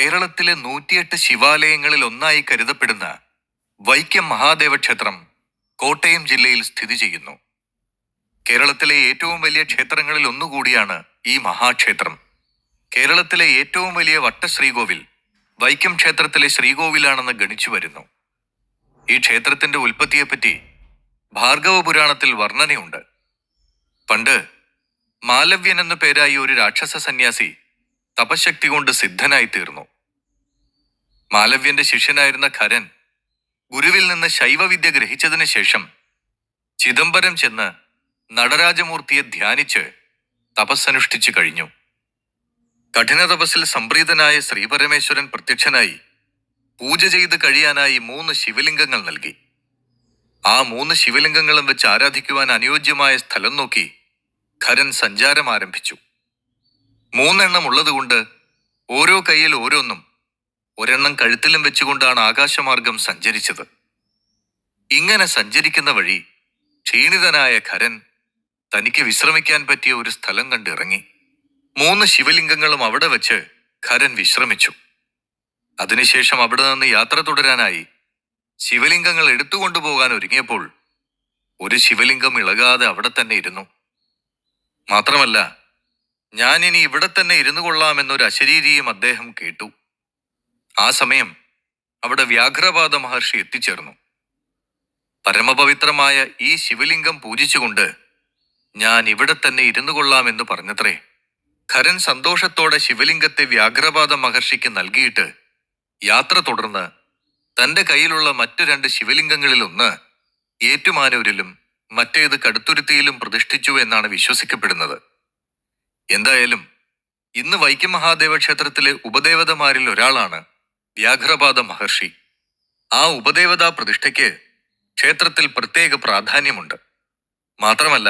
കേരളത്തിലെ 108 ശിവാലയങ്ങളിൽ ഒന്നായി കരുതപ്പെടുന്ന വൈക്കം മഹാദേവ ക്ഷേത്രം കോട്ടയം ജില്ലയിൽ സ്ഥിതി ചെയ്യുന്നു. കേരളത്തിലെ ഏറ്റവും വലിയ ക്ഷേത്രങ്ങളിൽ ഒന്നുകൂടിയാണ് ഈ മഹാക്ഷേത്രം. കേരളത്തിലെ ഏറ്റവും വലിയ വട്ടശ്രീകോവിൽ വൈക്കം ക്ഷേത്രത്തിലെ ശ്രീകോവിലാണെന്ന് ഗണിച്ചു വരുന്നു. ഈ ക്ഷേത്രത്തിന്റെ ഉൽപ്പത്തിയെപ്പറ്റി ഭാർഗവ പുരാണത്തിൽ വർണ്ണനയുണ്ട്. പണ്ട് മാലവ്യൻ എന്നു പേരായി ഒരു രാക്ഷസ സന്യാസി തപശക്തി കൊണ്ട് സിദ്ധനായി തീർന്നു. മാലവ്യന്റെ ശിഷ്യനായിരുന്ന ഖരൻ ഗുരുവിൽ നിന്ന് ശൈവവിദ്യ ഗ്രഹിച്ചതിന് ശേഷം ചിദംബരം ചെന്ന് നടരാജമൂർത്തിയെ ധ്യാനിച്ച് തപസ്സനുഷ്ഠിച്ചു കഴിഞ്ഞു. കഠിന തപസ്സിൽ സംപ്രീതനായ ശ്രീപരമേശ്വരൻ പ്രത്യക്ഷനായി പൂജ ചെയ്ത് കഴിയാനായി 3 ശിവലിംഗങ്ങൾ നൽകി. ആ 3 ശിവലിംഗങ്ങളും വെച്ച് ആരാധിക്കുവാൻ അനുയോജ്യമായ സ്ഥലം നോക്കി ഖരൻ സഞ്ചാരം ആരംഭിച്ചു. 3 എണ്ണം ഉള്ളതുകൊണ്ട് ഓരോ കൈയിൽ ഓരോന്നും, ഒരെണ്ണം കഴുത്തിലും വെച്ചുകൊണ്ടാണ് ആകാശമാർഗം സഞ്ചരിച്ചത്. ഇങ്ങനെ സഞ്ചരിക്കുന്ന വഴി ക്ഷീണിതനായ ഖരൻ തനിക്ക് വിശ്രമിക്കാൻ പറ്റിയ ഒരു സ്ഥലം കണ്ടിറങ്ങി. 3 ശിവലിംഗങ്ങളും അവിടെ വെച്ച് ഖരൻ വിശ്രമിച്ചു. അതിനുശേഷം അവിടെ നിന്ന് യാത്ര തുടരാനായി ശിവലിംഗങ്ങൾ എടുത്തുകൊണ്ടുപോകാൻ ഒരുങ്ങിയപ്പോൾ ഒരു ശിവലിംഗം ഇളകാതെ അവിടെ തന്നെ ഇരുന്നു. മാത്രമല്ല, ഞാൻ ഇനി ഇവിടെ തന്നെ ഇരുന്നു കൊള്ളാമെന്നൊരു അശരീരിയും അദ്ദേഹം കേട്ടു. ആ സമയം അവിടെ വ്യാഘ്രപാദ മഹർഷി എത്തിച്ചേർന്നു. പരമപവിത്രമായ ഈ ശിവലിംഗം പൂജിച്ചുകൊണ്ട് ഞാൻ ഇവിടെ തന്നെ ഇരുന്നു കൊള്ളാമെന്ന് പറഞ്ഞത്രേ. ഖരൻ സന്തോഷത്തോടെ ശിവലിംഗത്തെ വ്യാഘ്രപാദ മഹർഷിക്ക് നൽകിയിട്ട് യാത്ര തുടർന്ന് തന്റെ കയ്യിലുള്ള മറ്റു 2 ശിവലിംഗങ്ങളിൽ ഒന്ന് ഏറ്റുമാനൂരിലും മറ്റേത് കടുത്തുരുത്തിയിലും പ്രതിഷ്ഠിച്ചു എന്നാണ് വിശ്വസിക്കപ്പെടുന്നത്. എന്തായാലും ഇന്ന് വൈക്കം മഹാദേവ ക്ഷേത്രത്തിലെ ഉപദേവതമാരിൽ ഒരാളാണ് വ്യാഘ്രപാദ മഹർഷി. ആ ഉപദേവതാ പ്രതിഷ്ഠയ്ക്ക് ക്ഷേത്രത്തിൽ പ്രത്യേക പ്രാധാന്യമുണ്ട്. മാത്രമല്ല,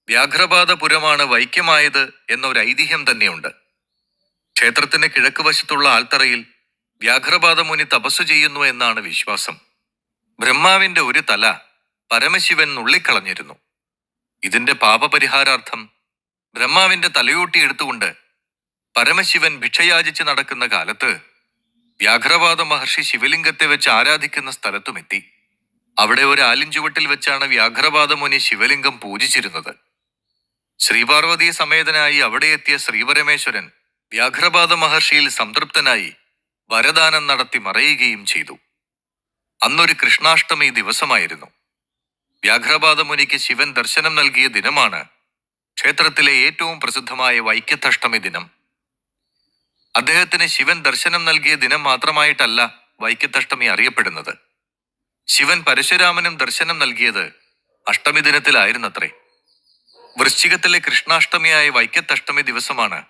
വ്യാഘ്രപാദപുരമാണ് വൈക്കമായത് എന്നൊരു ഐതിഹ്യം തന്നെയുണ്ട്. ക്ഷേത്രത്തിന് കിഴക്ക് വശത്തുള്ള ആൽത്തറയിൽ വ്യാഘ്രപാദ മുനി തപസ്സു ചെയ്യുന്നു എന്നാണ് വിശ്വാസം. ബ്രഹ്മാവിന്റെ ഒരു തല പരമശിവൻ നുള്ളിക്കളഞ്ഞിരുന്നു. ഇതിന്റെ പാപപരിഹാരാർത്ഥം ബ്രഹ്മാവിന്റെ തലയോട്ടി എടുത്തുകൊണ്ട് പരമശിവൻ ഭിക്ഷയാചിച്ച് നടക്കുന്ന കാലത്ത് വ്യാഘ്രപാദ മഹർഷി ശിവലിംഗത്തെ വെച്ച് ആരാധിക്കുന്ന സ്ഥലത്തുമെത്തി. അവിടെ ഒരു ആലിൻചുവട്ടിൽ വെച്ചാണ് വ്യാഘ്രപാദ മുനി ശിവലിംഗം പൂജിച്ചിരുന്നത്. ശ്രീപാർവതി സമേതനായി അവിടെ എത്തിയ ശ്രീപരമേശ്വരൻ വ്യാഘ്രപാദ മഹർഷിയിൽ സംതൃപ്തനായി വരദാനം നടത്തി മറയുകയും ചെയ്തു. അന്നൊരു കൃഷ്ണാഷ്ടമി ദിവസമായിരുന്നു. വ്യാഘ്രപാദ മുനിക്ക് ശിവൻ ദർശനം നൽകിയ ദിനമാണ് ക്ഷേത്രത്തിലെ ഏറ്റവും പ്രസിദ്ധമായ വൈക്കത്തഷ്ടമി ദിനം. അദ്ദേഹത്തിന് ശിവൻ ദർശനം നൽകിയ ദിനം മാത്രമായിട്ടല്ല വൈക്കത്തഷ്ടമി അറിയപ്പെടുന്നത്. ശിവൻ പരശുരാമനും ദർശനം നൽകിയത് അഷ്ടമി ദിനത്തിലായിരുന്നത്രേ. വൃശ്ചികത്തിലെ കൃഷ്ണാഷ്ടമിയായ വൈക്കത്തഷ്ടമി ദിവസമാണ്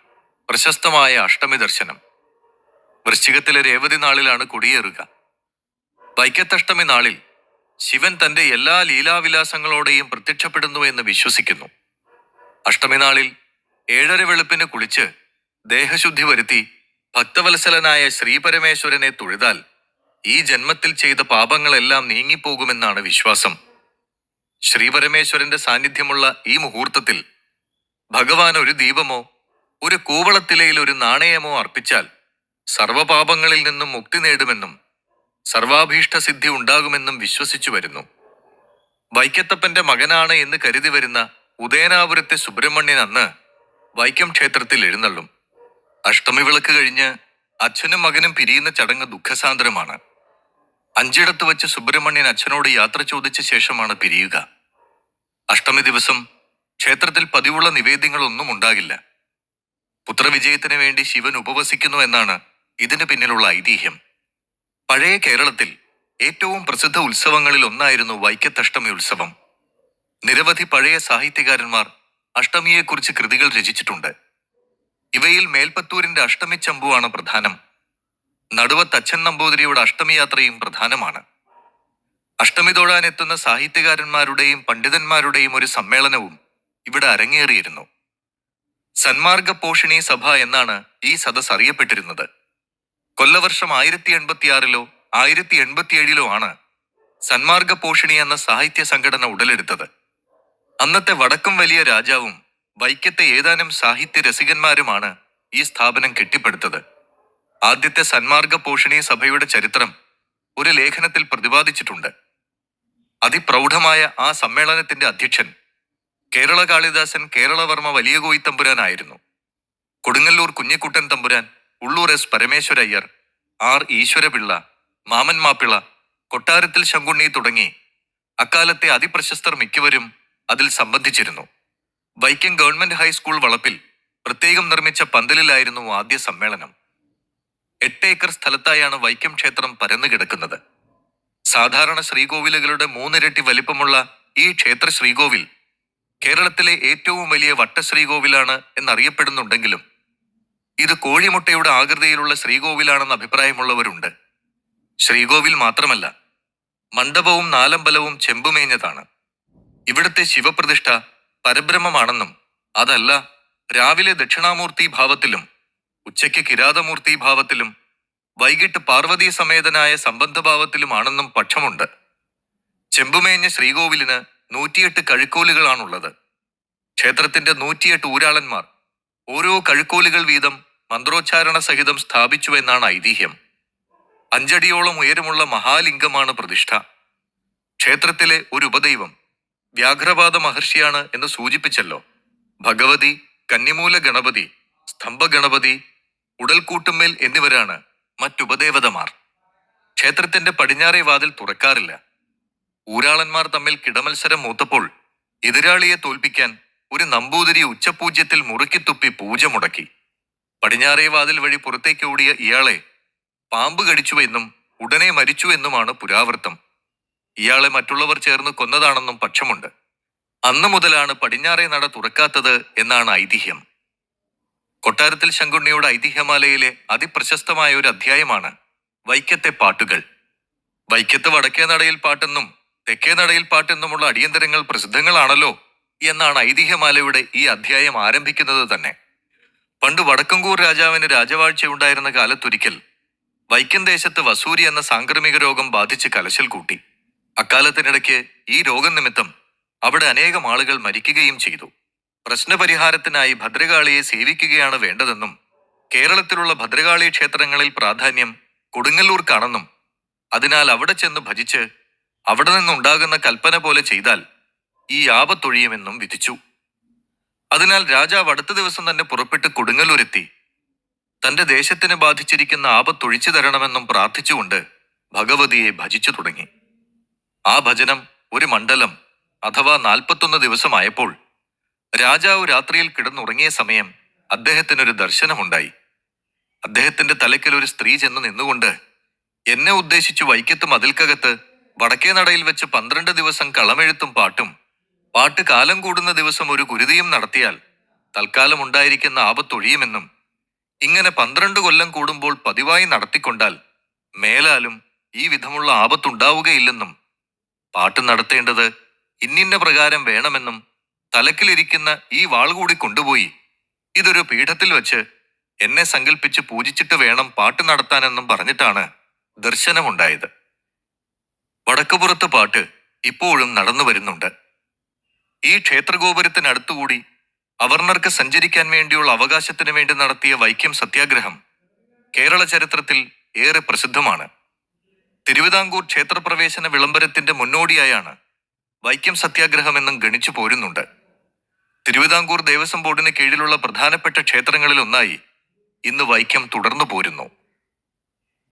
പ്രശസ്തമായ അഷ്ടമി ദർശനം. വൃശ്ചികത്തിലെ രേവതി നാളിലാണ് കൊടിയേറുക. വൈക്കത്തഷ്ടമി നാളിൽ ശിവൻ തന്റെ എല്ലാ ലീലാവിലാസങ്ങളോടെയും പ്രത്യക്ഷപ്പെടുന്നു എന്ന് വിശ്വസിക്കുന്നു. അഷ്ടമി നാളിൽ 7:30 വെളുപ്പിന് കുളിച്ച് ദേഹശുദ്ധി വരുത്തി ഭക്തവത്സലനായ ശ്രീപരമേശ്വരനെ തൊഴുതാൽ ഈ ജന്മത്തിൽ ചെയ്ത പാപങ്ങളെല്ലാം നീങ്ങിപ്പോകുമെന്നാണ് വിശ്വാസം. ശ്രീപരമേശ്വരന്റെ സാന്നിധ്യമുള്ള ഈ മുഹൂർത്തത്തിൽ ഭഗവാൻ ഒരു ദീപമോ ഒരു കൂവളത്തിലയിൽ ഒരു നാണയമോ അർപ്പിച്ചാൽ സർവപാപങ്ങളിൽ നിന്നും മുക്തി നേടുമെന്നും സർവാഭീഷ്ട സിദ്ധി ഉണ്ടാകുമെന്നും വിശ്വസിച്ചു വരുന്നു. വൈക്കത്തപ്പന്റെ മകനാണ് എന്ന് കരുതി വരുന്ന ഉദയനാപുരത്തെ സുബ്രഹ്മണ്യൻ അന്ന് വൈക്കം ക്ഷേത്രത്തിൽ എഴുന്നള്ളും. അഷ്ടമി വിളക്ക് കഴിഞ്ഞ് അച്ഛനും മകനും പിരിയുന്ന ചടങ്ങ് ദുഃഖസാന്ദ്രമാണ്. 5 ഇടത്ത് വെച്ച് സുബ്രഹ്മണ്യൻ അച്ഛനോട് യാത്ര ചോദിച്ച ശേഷമാണ് പിരിയുക. അഷ്ടമി ദിവസം ക്ഷേത്രത്തിൽ പതിവുള്ള നിവേദ്യങ്ങളൊന്നും ഉണ്ടാകില്ല. പുത്രവിജയത്തിന് വേണ്ടി ശിവൻ ഉപവസിക്കുന്നു എന്നാണ് ഇതിന് പിന്നിലുള്ള ഐതിഹ്യം. പഴയ കേരളത്തിൽ ഏറ്റവും പ്രസിദ്ധ ഉത്സവങ്ങളിൽ ഒന്നായിരുന്നു വൈക്കത്തഷ്ടമി ഉത്സവം. നിരവധി പഴയ സാഹിത്യകാരന്മാർ അഷ്ടമിയെക്കുറിച്ച് കൃതികൾ രചിച്ചിട്ടുണ്ട്. ഇവയിൽ മേൽപ്പത്തൂരിന്റെ അഷ്ടമി ചമ്പുവാണ് പ്രധാനം. നടുവത്ത് അച്ഛൻ നമ്പൂതിരിയുടെ അഷ്ടമി യാത്രയും പ്രധാനമാണ്. അഷ്ടമി തൊഴാനെത്തുന്ന സാഹിത്യകാരന്മാരുടെയും പണ്ഡിതന്മാരുടെയും ഒരു സമ്മേളനവും ഇവിടെ അരങ്ങേറിയിരുന്നു. സന്മാർഗ പോഷിണി സഭ എന്നാണ് ഈ സദസ് അറിയപ്പെട്ടിരുന്നത്. കൊല്ലവർഷം 1086-ലോ 1087-ലോ ആണ് സന്മാർഗ പോഷിണി എന്ന സാഹിത്യ സംഘടന ഉടലെടുത്തത്. അന്നത്തെ വടക്കും വലിയ രാജാവും വൈക്കത്തെ ഏതാനും സാഹിത്യ രസികന്മാരുമാണ് ഈ സ്ഥാപനം കെട്ടിപ്പടുത്തത്. ആദ്യത്തെ സന്മാർഗ പോഷിണി സഭയുടെ ചരിത്രം ഒരു ലേഖനത്തിൽ പ്രതിപാദിച്ചിട്ടുണ്ട്. അതിപ്രൗഢമായ ആ സമ്മേളനത്തിന്റെ അധ്യക്ഷൻ കേരള കാളിദാസൻ കേരളവർമ്മ വലിയ കോയിത്തമ്പുരാനായിരുന്നു. കൊടുങ്ങല്ലൂർ കുഞ്ഞിക്കുട്ടൻ തമ്പുരാൻ, ഉള്ളൂർ എസ് പരമേശ്വരയ്യർ, ആർ ഈശ്വരപിള്ള, മാമൻ മാപ്പിള, കൊട്ടാരത്തിൽ ശങ്കുണ്ണി തുടങ്ങി അക്കാലത്തെ അതിപ്രശസ്തർ മിക്കവരും അതിൽ സംബന്ധിച്ചിരുന്നു. വൈക്കം ഗവൺമെന്റ് ഹൈസ്കൂൾ വളപ്പിൽ പ്രത്യേകം നിർമ്മിച്ച പന്തലിലായിരുന്നു ആദ്യ സമ്മേളനം. 8 ഏക്കർ സ്ഥലത്തായാണ് വൈക്കം ക്ഷേത്രം പരന്നു കിടക്കുന്നത്. സാധാരണ ശ്രീകോവിലുകളുടെ 3 ഇരട്ടി വലിപ്പമുള്ള ഈ ക്ഷേത്ര ശ്രീകോവിൽ കേരളത്തിലെ ഏറ്റവും വലിയ വട്ടശ്രീകോവിലാണ് എന്നറിയപ്പെടുന്നുണ്ടെങ്കിലും ഇത് കോഴിമുട്ടയുടെ ആകൃതിയിലുള്ള ശ്രീകോവിലാണെന്ന് അഭിപ്രായമുള്ളവരുണ്ട്. ശ്രീകോവിൽ മാത്രമല്ല, മണ്ഡപവും നാലമ്പലവും ചെമ്പുമേഞ്ഞതാണ്. ഇവിടുത്തെ ശിവപ്രതിഷ്ഠ പരബ്രഹ്മമാണെന്നും അതല്ല രാവിലെ ദക്ഷിണാമൂർത്തി ഭാവത്തിലും ഉച്ചയ്ക്ക് കിരാതമൂർത്തി ഭാവത്തിലും വൈകിട്ട് പാർവതീ സമേതനായ സംബന്ധഭാവത്തിലുമാണെന്നും പക്ഷമുണ്ട്. ചെമ്പുമേഞ്ഞ ശ്രീകോവിലിന് 108 കഴുക്കോലുകളാണുള്ളത്. ക്ഷേത്രത്തിന്റെ 108 ഊരാളന്മാർ ഓരോ കഴുക്കോലുകൾ വീതം മന്ത്രോച്ചാരണ സഹിതം സ്ഥാപിച്ചു എന്നാണ് ഐതിഹ്യം. 5 അടിയോളം ഉയരമുള്ള മഹാലിംഗമാണ് പ്രതിഷ്ഠ. ക്ഷേത്രത്തിലെ ഒരു ഉപദൈവം വ്യാഘ്രപാദ മഹർഷിയാണ് എന്ന് സൂചിപ്പിച്ചല്ലോ. ഭഗവതി, കന്നിമൂല ഗണപതി, സ്തംഭ ഗണപതി, ഉടൽക്കൂട്ടുമ്മേൽ എന്നിവരാണ് മറ്റുപദേവതമാർ. ക്ഷേത്രത്തിന്റെ പടിഞ്ഞാറേ വാതിൽ തുറക്കാറില്ല. ഊരാളന്മാർ തമ്മിൽ കിടമത്സരം മൂത്തപ്പോൾ എതിരാളിയെ തോൽപ്പിക്കാൻ ഒരു നമ്പൂതിരി ഉച്ചപൂജ്യത്തിൽ മുറുക്കിത്തുപ്പി പൂജ മുടക്കി. പടിഞ്ഞാറേ വാതിൽ വഴി പുറത്തേക്ക് ഓടിയ ഇയാളെ പാമ്പ് കടിച്ചുവെന്നും ഉടനെ മരിച്ചു എന്നുമാണ് പുരാവൃത്തം. ഇയാളെ മറ്റുള്ളവർ ചേർന്ന് കൊന്നതാണെന്നും പക്ഷമുണ്ട്. അന്നു മുതലാണ് പടിഞ്ഞാറേ നട തുറക്കാത്തത് എന്നാണ് ഐതിഹ്യം. കൊട്ടാരത്തിൽ ശങ്കുണ്ണിയുടെ ഐതിഹ്യമാലയിലെ അതിപ്രശസ്തമായ ഒരു അധ്യായമാണ് വൈക്കത്തെ പാട്ടുകൾ. വൈക്കത്ത് വടക്കേ നടയിൽ പാട്ടെന്നും തെക്കേ നടയിൽ പാട്ടെന്നുമുള്ള അടിയന്തരങ്ങൾ പ്രസിദ്ധങ്ങളാണല്ലോ എന്നാണ് ഐതിഹ്യമാലയുടെ ഈ അധ്യായം ആരംഭിക്കുന്നത് തന്നെ. പണ്ട് വടക്കങ്കൂർ രാജാവിന് രാജവാഴ്ചയുണ്ടായിരുന്ന കാലത്തൊരിക്കൽ വൈക്കം ദേശത്ത് വസൂരി എന്ന സാംക്രമിക രോഗം ബാധിച്ച് കലശൽ കൂട്ടി. അക്കാലത്തിനിടയ്ക്ക് ഈ രോഗം നിമിത്തം അവിടെ അനേകം ആളുകൾ മരിക്കുകയും ചെയ്തു. പ്രശ്നപരിഹാരത്തിനായി ഭദ്രകാളിയെ സേവിക്കുകയാണ് വേണ്ടതെന്നും കേരളത്തിലുള്ള ഭദ്രകാളി ക്ഷേത്രങ്ങളിൽ പ്രാധാന്യം കൊടുങ്ങല്ലൂർക്കാണെന്നും അതിനാൽ അവിടെ ചെന്ന് ഭജിച്ച് അവിടെ നിന്നുണ്ടാകുന്ന കൽപ്പന പോലെ ചെയ്താൽ ഈ ആപത്തൊഴിയുമെന്നും വിധിച്ചു. അതിനാൽ രാജാവ് അടുത്ത ദിവസം തന്നെ പുറപ്പെട്ട് കൊടുങ്ങല്ലൂരെത്തി തന്റെ ദേശത്തിന് ബാധിച്ചിരിക്കുന്ന ആപത്തൊഴിച്ചു തരണമെന്നും പ്രാർത്ഥിച്ചുകൊണ്ട് ഭഗവതിയെ ഭജിച്ചു തുടങ്ങി. ആ ഭജനം ഒരു മണ്ഡലം അഥവാ 41 ദിവസമായപ്പോൾ രാജാവ് രാത്രിയിൽ കിടന്നുറങ്ങിയ സമയം അദ്ദേഹത്തിനൊരു ദർശനമുണ്ടായി. അദ്ദേഹത്തിന്റെ തലയ്ക്കൽ ഒരു സ്ത്രീ ചെന്ന് നിന്നുകൊണ്ട് എന്നെ ഉദ്ദേശിച്ചു വൈക്കത്ത് മതിൽക്കകത്ത് വടക്കേ നടയിൽ വെച്ച് 12 ദിവസം കളമെഴുത്തും പാട്ട് കാലം കൂടുന്ന ദിവസം ഒരു കുരുതിയും നടത്തിയാൽ തൽക്കാലം ഉണ്ടായിരിക്കുന്ന ആപത്തൊഴിയുമെന്നും ഇങ്ങനെ 12 കൊല്ലം കൂടുമ്പോൾ പതിവായി നടത്തിക്കൊണ്ടാൽ മേലാലും ഈ വിധമുള്ള ആപത്തുണ്ടാവുകയില്ലെന്നും പാട്ട് നടത്തേണ്ടത് ഇന്നിന്ന പ്രകാരം വേണമെന്നും തലക്കിലിരിക്കുന്ന ഈ വാൾ കൂടി കൊണ്ടുപോയി ഇതൊരു പീഠത്തിൽ വെച്ച് എന്നെ സങ്കല്പിച്ച് പൂജിച്ചിട്ട് വേണം പാട്ട് നടത്താനെന്നും പറഞ്ഞിട്ടാണ് ദർശനമുണ്ടായത്. വടക്കുപുറത്ത് പാട്ട് ഇപ്പോഴും നടന്നു വരുന്നുണ്ട്. ഈ ക്ഷേത്രഗോപുരത്തിനടുത്തുകൂടി അവർണർക്ക് സഞ്ചരിക്കാൻ വേണ്ടിയുള്ള അവകാശത്തിന് വേണ്ടി നടത്തിയ വൈക്കം സത്യാഗ്രഹം കേരള ചരിത്രത്തിൽ ഏറെ പ്രസിദ്ധമാണ്. തിരുവിതാംകൂർ ക്ഷേത്രപ്രവേശന വിളംബരത്തിന്റെ മുന്നോടിയായാണ് വൈക്കം സത്യാഗ്രഹമെന്നും ഗണിച്ചു പോരുന്നുണ്ട്. തിരുവിതാംകൂർ ദേവസ്വം ബോർഡിന് കീഴിലുള്ള പ്രധാനപ്പെട്ട ക്ഷേത്രങ്ങളിൽ ഒന്നായി ഇന്ന് വൈക്കം തുടർന്നു പോരുന്നു.